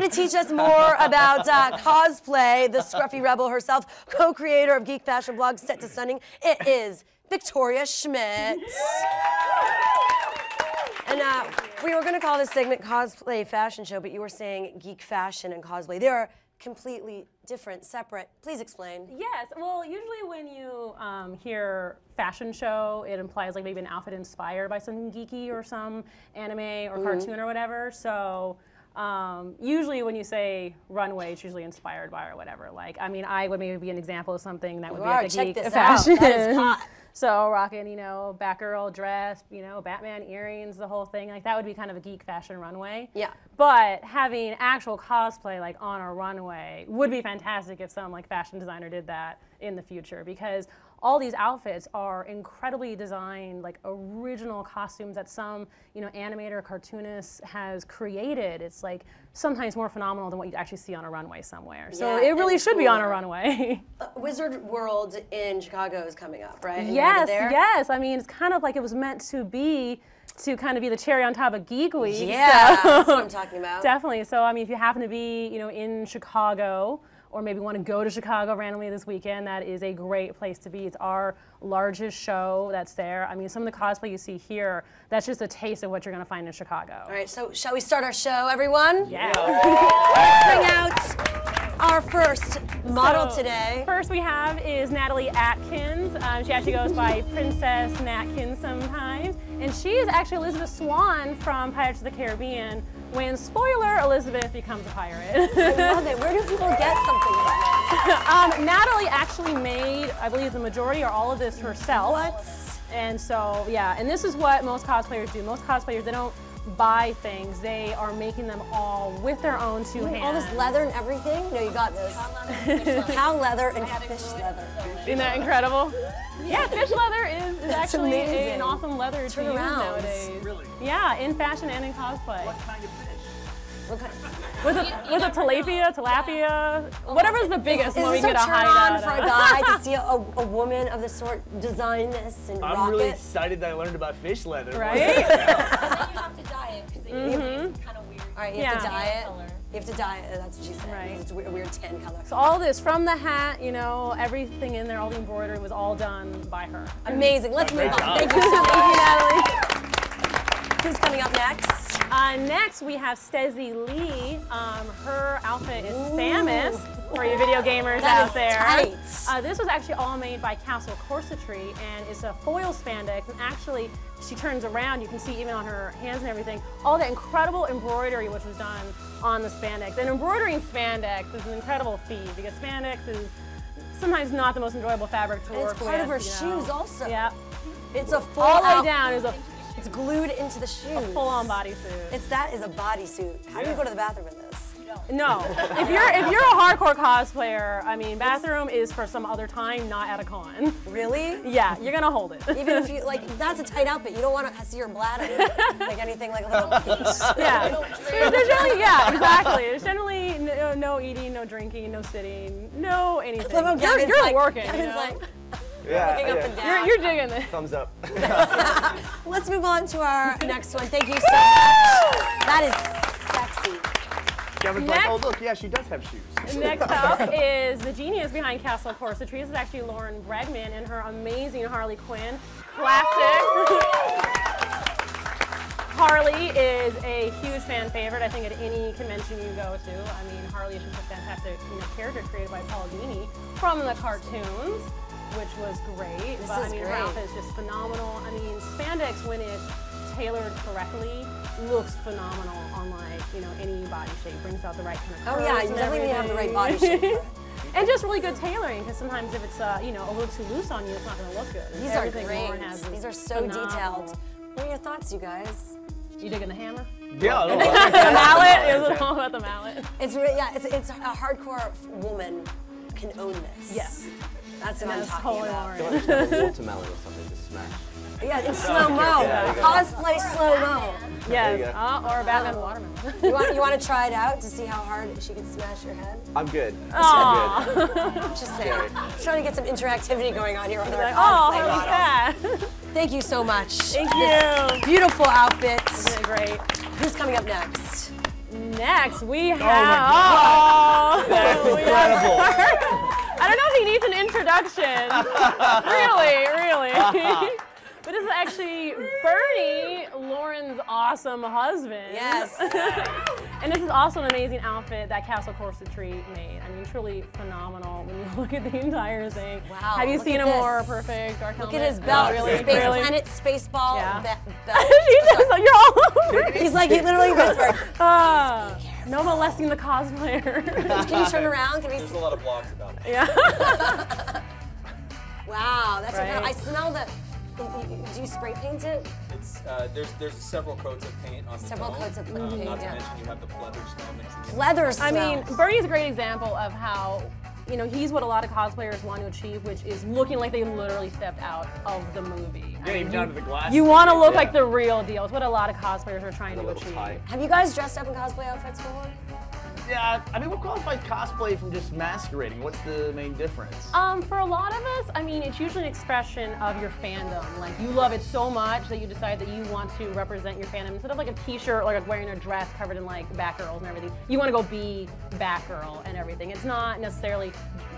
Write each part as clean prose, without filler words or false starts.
to teach us more about cosplay, the scruffy rebel herself, co-creator of Geek Fashion blog Set to Stunning, it is Victoria Schmidt. And we were going to call this segment Cosplay Fashion Show, but you were saying geek fashion and cosplay. They are completely different, separate. Please explain. Yes, well, usually when you hear fashion show, it implies like maybe an outfit inspired by something geeky or some anime or cartoon or whatever. So usually when you say runway, it's usually inspired by or whatever. Like, I mean, I would maybe be an example of something that would be like a geek fashion. That is hot. So rocking, you know, Batgirl dress, you know, Batman earrings, the whole thing. Like that would be kind of a geek fashion runway. Yeah. But having actual cosplay like on a runway would be fantastic if some like fashion designer did that in the future, because all these outfits are incredibly designed, like original costumes that some, you know, animator or cartoonist has created. It's like sometimes more phenomenal than what you actually see on a runway somewhere. So it really should be on a runway. Wizard World in Chicago is coming up, right? Yes, yes. I mean, it's kind of like it was meant to be, to kind of be the cherry on top of Geek Week. Yeah, so, that's what I'm talking about. Definitely. So, I mean, if you happen to be, you know, in Chicago, or maybe want to go to Chicago randomly this weekend, that is a great place to be. It's our largest show that's there. I mean, some of the cosplay you see here, that's just a taste of what you're going to find in Chicago. All right, so shall we start our show, everyone? Yeah. Let's bring out our first model today. First we have is Natalie Atkins. She actually goes by Princess Natkins sometimes. And she is actually Elizabeth Swann from Pirates of the Caribbean, when, spoiler, Elizabeth becomes a pirate. I love it. Where do people get something like that? Natalie actually made, I believe, the majority or all of this herself. What? And so, yeah, and this is what most cosplayers do. Most cosplayers, they don't buy things, they are making them all with their own two hands. All this leather and everything? No, you got this. Cow leather and fish leather. Isn't that incredible? Yeah, fish leather is actually an awesome leather to use nowadays. Really? Yeah, in fashion and in cosplay. What kind of fish? Was it tilapia, whatever's the biggest one we get a hide out of. Is this a turn on for a guy to see a woman of this sort design this and rock it? I'm really excited that I learned about fish leather. Right? And then you have to dye it, because it's kind of weird. All right, you have to dye it. You have to dye it, that's what she said. Right. It's a weird tan color. So all this, from the hat, you know, everything in there, all the embroidery was all done by her. Amazing, let's move on. job. Thank you so much. Thank you, Natalie. Who's coming up next? Next we have Stezzy Lee. Her outfit is Samus, for you video gamers out there. Tight. This was actually all made by Castle Corsetry, and it's a foil spandex, and actually she turns around, you can see even on her hands and everything, all the incredible embroidery which was done on the spandex. And embroidering spandex is an incredible feat, because spandex is sometimes not the most enjoyable fabric to work with. It's part of her shoes also. Yeah. It's a full all the way down is it's glued into the shoes. a full-on bodysuit. That is a bodysuit. How do you go to the bathroom in this? No, if you're a hardcore cosplayer, I mean, bathroom is for some other time, not at a con. Really? Yeah, you're gonna hold it. Even if you that's a tight outfit. You don't want to see your bladder, like anything like a little piece. Yeah, there's generally, yeah, exactly. There's generally no eating, no drinking, no sitting, no anything. You're working. You know? Looking up and down. You're digging this. Thumbs up. Let's move on to our next one. Thank you so much. That is sexy. Kevin's like, oh look, yeah, she does have shoes. Next up is the genius behind Castle Corsetry. This is actually Lauren Bregman and her amazing Harley Quinn classic. Harley is a huge fan favorite, I think, at any convention you go to. I mean, Harley is just a fantastic character created by Paul Dini from the cartoons, which was great. But I mean, her outfit is just phenomenal. I mean, spandex, when it's tailored correctly, looks phenomenal on, like, any body shape. Brings out the right kind of curves. Oh yeah, you definitely need to have the right body shape for it. And just really good tailoring, because sometimes if it's a little too loose on you, it's not going to look good. These are great. These are so detailed. What are your thoughts, you guys? You digging the hammer? Yeah. The mallet? It was all about the mallet. It's really, it's a hardcore woman can own this. Yes. That's what I'm talking totally about. Watermelon or something to smash. Yeah, in slow-mo. Cosplay slow-mo. Yes, or a Batman watermelon. You want to try it out to see how hard she can smash your head? I'm good. I'm good. Just saying. Just trying to get some interactivity going on here with our like, cosplay how models. Thank you so much. Thank you. Beautiful outfits. Isn't it great? Who's coming up next? Next, we have. God. That's incredible. I don't know if he needs an introduction. really. But this is actually Bernie, Lauren's awesome husband. Yes. And this is also an amazing outfit that Castle Corsetry made. I mean, truly phenomenal when you look at the entire thing. Wow. Have you look seen at a this. more perfect dark helmet? Look at his belt. Really? Space Really? Planet Spaceball Yeah. belt. You're all over. He's like, he literally whispered. No molesting the cosplayer. Can you turn around? Can we There's a lot of blogs about it. Yeah. Wow, that's Right. incredible. I smell the. Do you spray paint it? It's there's several coats of paint on the Several dome. coats of paint, Not to yeah. mention you have the leather smell mixed in. Leather I smell. mean, Bernie's a great example of how, you know, he's what a lot of cosplayers want to achieve, which is looking like they literally stepped out of the movie. Yeah, even down to the glasses. You want to look Yeah. like the real deal. It's what a lot of cosplayers are trying A to little achieve. tight. Have you guys dressed up in cosplay outfits before? Yeah, I mean, what qualifies cosplay from just masquerading? What's the main difference? For a lot of us, I mean, it's usually an expression of your fandom. Like, you love it so much that you decide that you want to represent your fandom. Instead of like a t-shirt or like wearing a dress covered in like Batgirls and everything, you want to go be Batgirl and everything. It's not necessarily,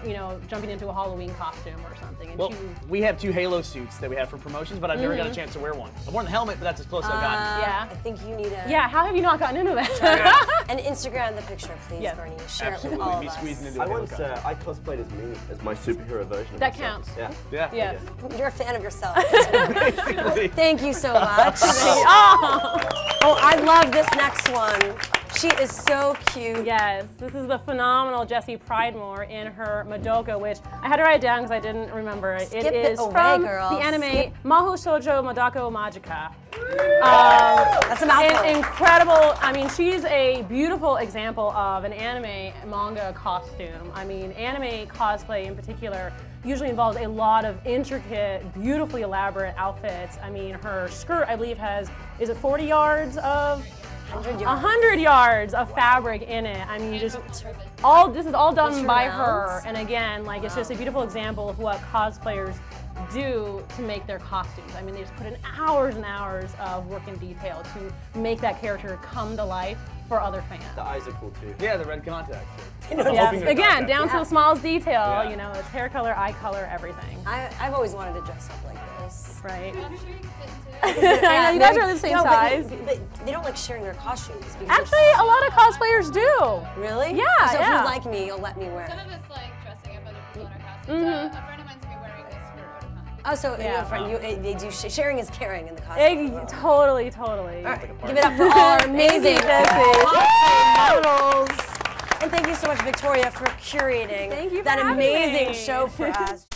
you know, jumping into a Halloween costume or something. And Well, we have 2 Halo suits that we have for promotions, but I've never got a chance to wear one. I've worn the helmet, but that's as close as I've gotten. Yeah. I think you need a. Yeah, how have you not gotten into that? And Instagram the picture, please, Yes. Bernie. Share Absolutely, it with all be of squeezing us. into I a Halo once, costume. I cosplayed as me, as my superhero version of That myself. counts. Yeah. Yeah. Yeah. You're a fan of yourself. Basically. Thank you so much. Oh! Oh, I love this next one. She is so cute. Yes, this is the phenomenal Jessie Pridemore in her Madoka, which I had to write down because I didn't remember it. Skip it it is away, from girl. the anime Skip. Mahou Shoujo Madoka Magika. That's a mouthful. An incredible, I mean, she's a beautiful example of an anime manga costume. I mean, anime cosplay in particular usually involves a lot of intricate, beautifully elaborate outfits. I mean, her skirt, I believe, has, is it 40 yards of? 100 yards. 100 yards of fabric in it. I mean, just all, this is all done Picture by rounds. her. And again, like, it's just a beautiful example of what cosplayers do to make their costumes. I mean, they just put in hours and hours of work and detail to make that character come to life for other fans. The eyes are cool too. Yeah, the red contact. Yeah. Hoping they're Again, not down to Yeah. the smallest detail, Yeah. you know, it's hair color, eye color, everything. I've always wanted to dress up like this. Right? I'm sure you can fit into it. I know, you guys are the same No, size. But they don't like sharing their costumes. Because Actually, a lot of cosplayers do. Really? Yeah, So yeah. if you like me, you'll let me wear Some it. of us like dressing up other people in our costumes. A friend of mine's gonna be wearing this for Otakon. Oh, so Yeah. your friend, they do sharing is caring in the costume. Totally, totally. All right, give it up for all our amazing Jessie. models. And thank you so much, Victoria, for curating Thank you for that having amazing me. show for us.